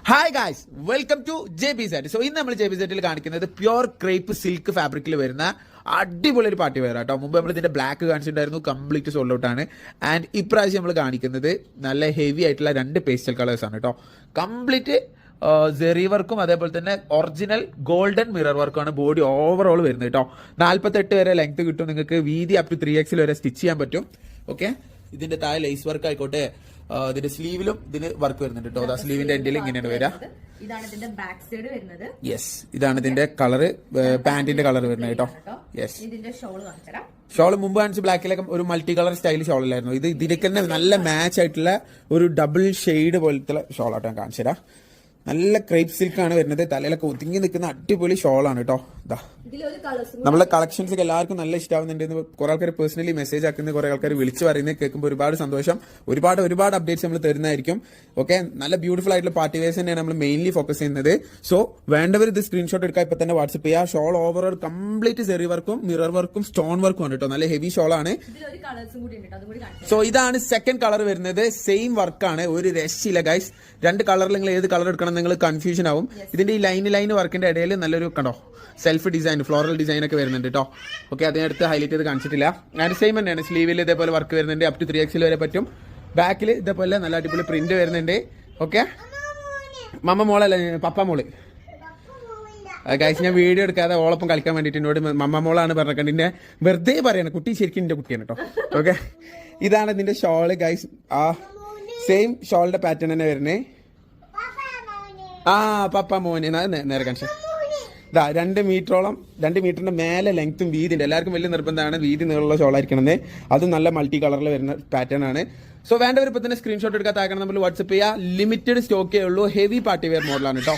Hi guys, welcome to JB set. So ഇന്ന് നമ്മൾ JB സെറ്റിൽ കാണിക്കുന്നത് പ്യുർ ക്രേപ്പ് സിൽക്ക് ഫാബ്രിക്കിൽ വരുന്ന അടിപൊളി ഒരു പാർട്ടി വെയർ ആട്ടോ. മുമ്പ് നമ്മൾ ഇതിന്റെ ബ്ലാക്ക് കാണിച്ചിട്ടുണ്ടായിരുന്നു, കംപ്ലീറ്റ് സോൾഡ് ഔട്ട് ആണ്. ആൻഡ് ഇപ്രാവശ്യം നമ്മൾ കാണിക്കുന്നത് നല്ല ഹെവി ആയിട്ടുള്ള രണ്ട് പേസ്റ്റൽ കളേഴ്സ് ആണ് കേട്ടോ. കംപ്ലീറ്റ് ജെറി വർക്കും അതേപോലെ തന്നെ ഒറിജിനൽ ഗോൾഡൻ മിറർ വർക്കാണ് ബോഡി ഓവറോൾ വരുന്നത് കേട്ടോ. 48 വരെ ലെങ്ത് കിട്ടും നിങ്ങൾക്ക്. വീതി അപ് ടു 3X വരെ സ്റ്റിച്ച് ചെയ്യാൻ പറ്റും. ഓക്കെ, ഇതിന്റെ താഴെ ലേസ് വർക്ക് ആയിക്കോട്ടെ, ഇതിന്റെ സ്ലീവിലും ഇതിന് വർക്ക് വരുന്നുണ്ട് കേട്ടോ. സ്ലീവിന്റെ എൻഡിൽ ഇങ്ങനെയാണ് വരിക. ഇതാണ് ഇതിന്റെ ബാക്ക് സൈഡ് വരുന്നത്. യെസ്, ഇതാണ് ഇതിന്റെ കളറ്, പാന്റിന്റെ കളർ വരുന്നത് കേട്ടോ. യെസ്, ഇതിന്റെ ഷോൾ കാണിച്ചാ. ഷോള് മുമ്പ് കാണിച്ച ബ്ലാക്കിലൊക്കെ ഒരു മൾട്ടി കളർ സ്റ്റൈൽ ഷോളിലായിരുന്നു. ഇത് ഇതിലേക്ക് തന്നെ നല്ല മാച്ച് ആയിട്ടുള്ള ഒരു ഡബിൾ ഷെയ്ഡ് പോലത്തെ ഷോളാട്ടോ ഞാൻ കാണിച്ചു തരാം. നല്ല ക്രേപ്പ് സിൽക്ക് ആണ് വരുന്നത്. തലയിലൊക്കെ ഒതുങ്ങി നിൽക്കുന്ന അടിപൊളി ഷോളാണ് കേട്ടോ. ഇതാ നമ്മളെ കളക്ഷൻസ് ഒക്കെ എല്ലാവർക്കും നല്ല ഇഷ്ടമാവുന്നുണ്ട്. കുറെ ആൾക്കാർ പേഴ്സണലി മെസ്സേജ് ആക്കുന്നത്, കുറെ ആൾക്കാർ വിളിച്ച് പറയുന്നത് കേൾക്കുമ്പോൾ ഒരുപാട് സന്തോഷം. ഒരുപാട് അപ്ഡേറ്റ്സ് നമ്മൾ തരുന്നതായിരിക്കും. ഓക്കെ, നല്ല ബ്യൂട്ടിഫുൾ ആയിട്ടുള്ള പാർട്ടി വെയർസ് തന്നെയാണ് നമ്മൾ മെയിൻലി ഫോക്കസ് ചെയ്യുന്നത്. സോ വേണ്ടവർ ഇത് സ്ക്രീൻഷോട്ട് എടുക്കാൻ ഇപ്പൊ തന്നെ വാട്സ്ആപ്പ് ചെയ്യുക. ഷോൾ ഓവറോൾ കംപ്ലീറ്റ് സെറി വർക്കും മിറർ വർക്കും സ്റ്റോൺ വർക്കും ആണ് കേട്ടോ. നല്ല ഹെവി ഷോളാണ്. സോ ഇതാണ് സെക്കൻഡ് കളർ വരുന്നത്. സെയിം വർക്കാണ്, ഒരു രക്ഷയില്ല ഗൈസ്. രണ്ട് കളറിൽ നിങ്ങൾ ഏത് കളർ എടുക്കണം നിങ്ങൾ കൺഫ്യൂഷൻ ആവും. ഇതിന്റെ ഈ ലൈൻ വർക്കിന്റെ ഇടയിൽ നല്ലൊരു കണ്ടോ സെൽഫ് ഡിസൈൻ, ഫ്ലോറൽ ഡിസൈൻ ഒക്കെ വരുന്നുണ്ട് കേട്ടോ. ഓക്കെ, അതിനടുത്ത് ഹൈലൈറ്റ് ചെയ്ത് കാണിച്ചിട്ടില്ല. ഞാൻ സെയിം തന്നെയാണ്. സ്ലീവിൽ ഇതേപോലെ വർക്ക് വരുന്നുണ്ട്, അപ് ടു 3X വരെ പറ്റും. ബാക്കിൽ ഇതേപോലെ നല്ല അടിപൊളി പ്രിന്റ് വരുന്നുണ്ട്. ഓക്കെ, മമ്മ മോളല്ല, പപ്പ മോള് ഗൈസ്. ഞാൻ വീഡിയോ എടുക്കാതെ ഓളൊപ്പം കളിക്കാൻ വേണ്ടിയിട്ട് എന്നോട് മമ്മ മോളാണ് പറഞ്ഞത്. എന്നെ വെറുതെ പറയാണ്, കുട്ടി ശരിക്കും എന്റെ കുട്ടിയാണ് കേട്ടോ. ഓക്കെ, ഇതാണ് ഇതിന്റെ ഷോള് ഗൈസ്. ആ സെയിം ഷോളിന്റെ പാറ്റേൺ തന്നെ വരുന്നേ. പപ്പ മോന് നേരെ കാണിച്ചു. ഇതാ 2 മീറ്ററോളം, 2 മീറ്ററിന്റെ മേലെ ലെങ്ത്തും വീതിന്റെ. എല്ലാവർക്കും വലിയ നിർബന്ധമാണ് വീതി നീളമുള്ള ഷോളായിരിക്കണമെന്ന്. അത് നല്ല മൾട്ടി കളറിൽ വരുന്ന പാറ്റേൺ ആണ്. സോ വേണ്ടവർ ഇപ്പൊ തന്നെ സ്ക്രീൻഷോട്ട് എടുക്കാൻ താക്കണം, നമ്മൾ വാട്സ്ആപ്പ് ചെയ്യുക. ലിമിറ്റഡ് സ്റ്റോക്കേ ഉള്ളൂ. ഹെവി പാർട്ടി വെയർ മോഡലാണ് കേട്ടോ.